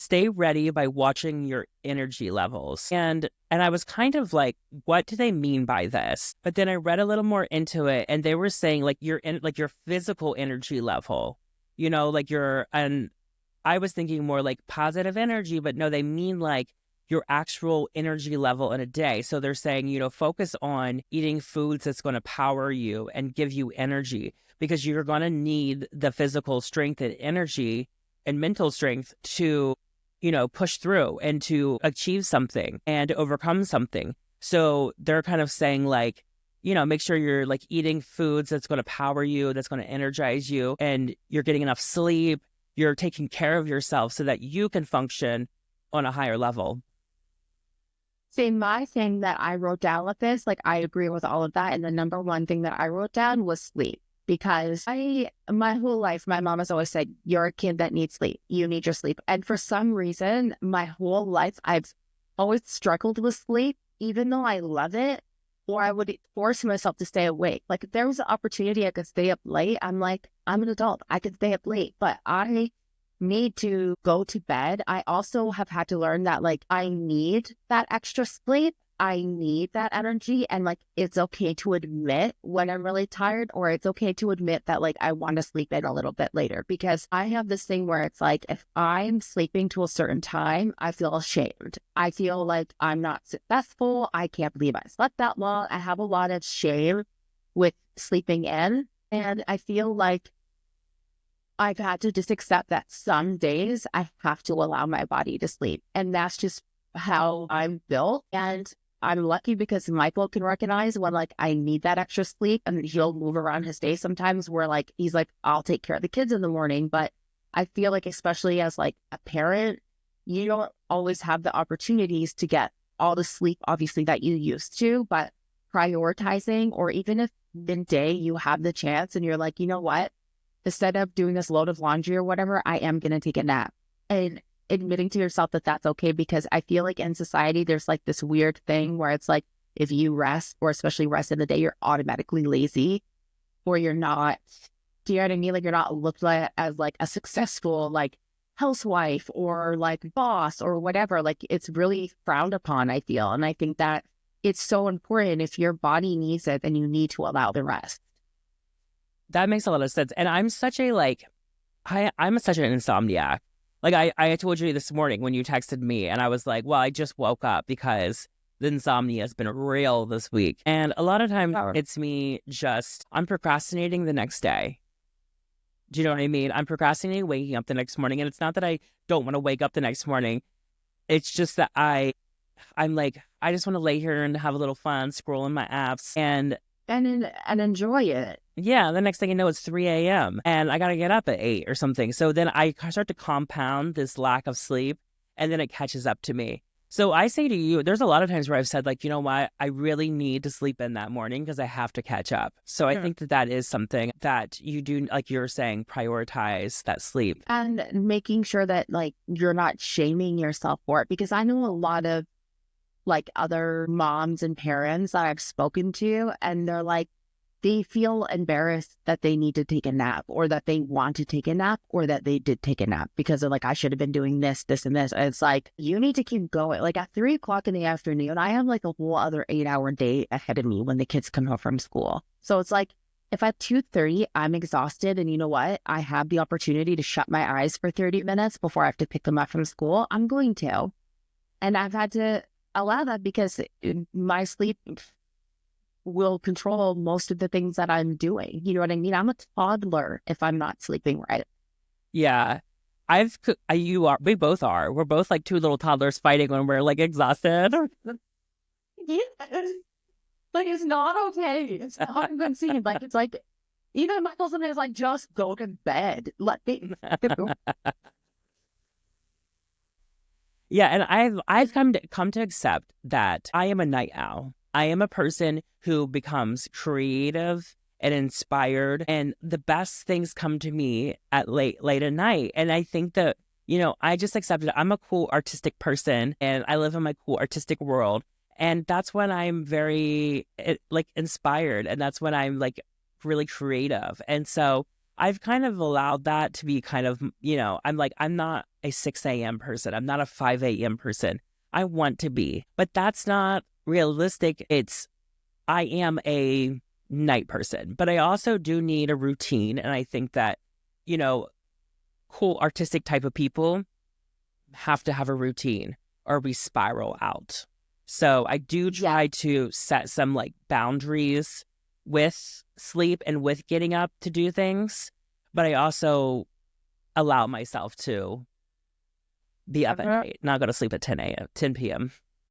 stay ready by watching your energy levels. And I was kind of like, what do they mean by this? But then I read a little more into it, and they were saying like your physical energy level, like and I was thinking more like positive energy, but no, they mean like your actual energy level in a day. So they're saying, focus on eating foods that's going to power you and give you energy, because you're going to need the physical strength and energy and mental strength to, push through and to achieve something and overcome something. So they're kind of saying like, make sure you're like eating foods that's going to power you, that's going to energize you, and you're getting enough sleep. You're taking care of yourself so that you can function on a higher level. See, my thing that I wrote down with this, like I agree with all of that. And the number one thing that I wrote down was sleep. Because my whole life, my mom has always said, you're a kid that needs sleep. You need your sleep. And for some reason, my whole life, I've always struggled with sleep, even though I love it, or I would force myself to stay awake. Like if there was an opportunity I could stay up late, I'm like, I'm an adult. I could stay up late, but I need to go to bed. I also have had to learn that like I need that extra sleep. I need that energy, and like it's okay to admit when I'm really tired, or it's okay to admit that like I want to sleep in a little bit later, because I have this thing where it's like if I'm sleeping to a certain time, I feel ashamed. I feel like I'm not successful. I can't believe I slept that long. I have a lot of shame with sleeping in, and I feel like I've had to just accept that some days I have to allow my body to sleep. And that's just how I'm built. And I'm lucky because Michael can recognize when like I need that extra sleep, and he'll move around his day sometimes where like he's like, I'll take care of the kids in the morning. But I feel like especially as like a parent, you don't always have the opportunities to get all the sleep obviously that you used to, but prioritizing, or even if midday you have the chance and you're like, you know what? Instead of doing this load of laundry or whatever, I am going to take a nap. And admitting to yourself that that's okay, because I feel like in society, there's like this weird thing where it's like, if you rest, or especially rest in the day, you're automatically lazy, or you're not, do you know what I mean? Like you're not looked at as like a successful, like housewife or like boss or whatever. Like it's really frowned upon, I feel. And I think that it's so important. If your body needs it, then you need to allow the rest. That makes a lot of sense. And I'm such a like, I'm such an insomniac. Like I told you this morning when you texted me, and I was like, well, I just woke up because the insomnia has been real this week. And a lot of times it's me I'm procrastinating the next day. Do you know what I mean? I'm procrastinating waking up the next morning. And it's not that I don't want to wake up the next morning. It's just that I'm like, I just want to lay here and have a little fun, scroll in my apps. And enjoy it. Yeah, the next thing you know, it's 3 a.m. and I got to get up at 8 or something. So then I start to compound this lack of sleep, and then it catches up to me. So I say to you, there's a lot of times where I've said like, you know what, I really need to sleep in that morning because I have to catch up. So I think that is something that you do, like you're saying, prioritize that sleep. And making sure that like you're not shaming yourself for it, because I know a lot of like other moms and parents that I've spoken to, and they're like, they feel embarrassed that they need to take a nap, or that they want to take a nap, or that they did take a nap, because they're like, I should have been doing this, this, and this. And it's like, you need to keep going. Like at 3 o'clock in the afternoon, I have like a whole other 8-hour day ahead of me when the kids come home from school. So it's like, if at 2:30 I'm exhausted, and you know what, I have the opportunity to shut my eyes for 30 minutes before I have to pick them up from school, I'm going to. And I've had to allow that, because my sleep will control most of the things that I'm doing. You know what I mean? I'm a toddler if I'm not sleeping right. Yeah. We both are. We're both like two little toddlers fighting when we're like exhausted. Yeah. Like it's not okay. It's not even seen. Like it's like, even Michael sometimes like, just go to bed. Let me. Yeah, and I've come to accept that I am a night owl. I am a person who becomes creative and inspired, and the best things come to me at late at night. And I think that, I just accepted I'm a cool artistic person, and I live in my cool artistic world. And that's when I'm very like inspired, and that's when I'm like really creative. And so I've kind of allowed that to be kind of, I'm not a 6 a.m. person. I'm not a 5 a.m. person. I want to be, but that's not realistic. I am a night person, but I also do need a routine. And I think that, you know, cool artistic type of people have to have a routine or we spiral out. So I do Yeah. try to set some like boundaries with sleep and with getting up to do things, but I also allow myself to be up at Uh-huh. night, not go to sleep at 10 p.m.